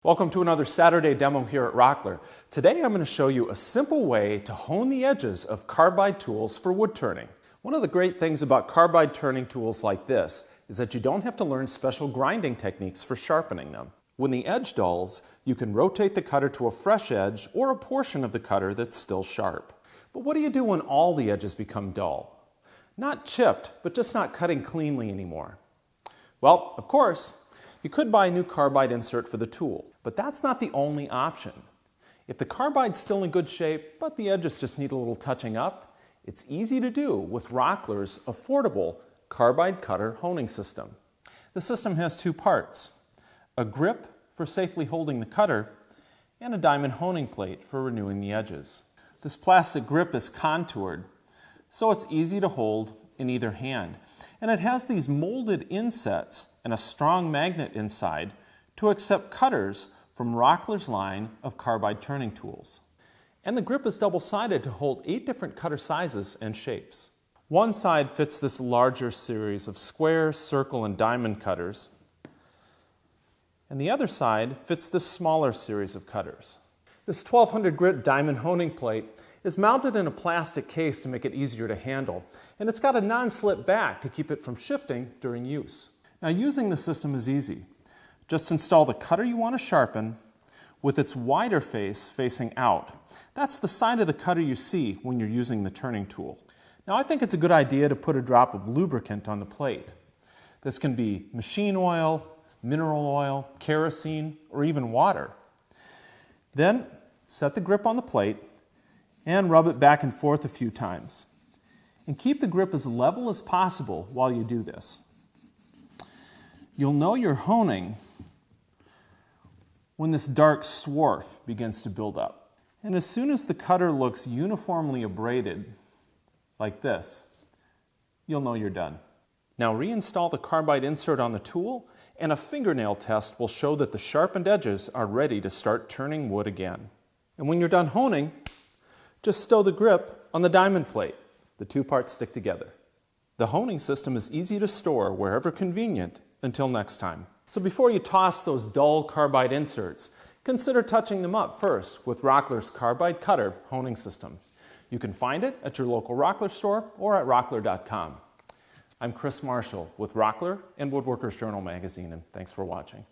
Welcome to another Saturday demo here at Rockler. Today I'm going to show you a simple way to hone the edges of carbide tools for wood turning. One of the great things about carbide turning tools like this is that you don't have to learn special grinding techniques for sharpening them. When the edge dulls, you can rotate the cutter to a fresh edge or a portion of the cutter that's still sharp. But what do you do when all the edges become dull? Not chipped, but just not cutting cleanly anymore. Well, of course, you could buy a new carbide insert for the tool, but that's not the only option. If the carbide's still in good shape, but the edges just need a little touching up, it's easy to do with Rockler's affordable carbide cutter honing system. The system has two parts: a grip for safely holding the cutter, and a diamond honing plate for renewing the edges. This plastic grip is contoured, so it's easy to hold in either hand. And it has these molded insets and a strong magnet inside to accept cutters from Rockler's line of carbide turning tools. And the grip is double-sided to hold 8 different cutter sizes and shapes. One side fits this larger series of square, circle, and diamond cutters, and the other side fits this smaller series of cutters. This 1200 grit diamond honing plate is mounted in a plastic case to make it easier to handle, and it's got a non-slip back to keep it from shifting during use. Now, using the system is easy. Just install the cutter you want to sharpen with its wider face facing out. That's the side of the cutter you see when you're using the turning tool. Now, I think it's a good idea to put a drop of lubricant on the plate. This can be machine oil, mineral oil, kerosene, or even water. Then set the grip on the plate and rub it back and forth a few times. And keep the grip as level as possible while you do this. You'll know you're honing when this dark swarf begins to build up. And as soon as the cutter looks uniformly abraded, like this, you'll know you're done. Now reinstall the carbide insert on the tool, and a fingernail test will show that the sharpened edges are ready to start turning wood again. And when you're done honing, just stow the grip on the diamond plate. The two parts stick together. The honing system is easy to store wherever convenient until next time. So before you toss those dull carbide inserts, consider touching them up first with Rockler's carbide cutter honing system. You can find it at your local Rockler store or at rockler.com. I'm Chris Marshall with Rockler and Woodworker's Journal magazine, and thanks for watching.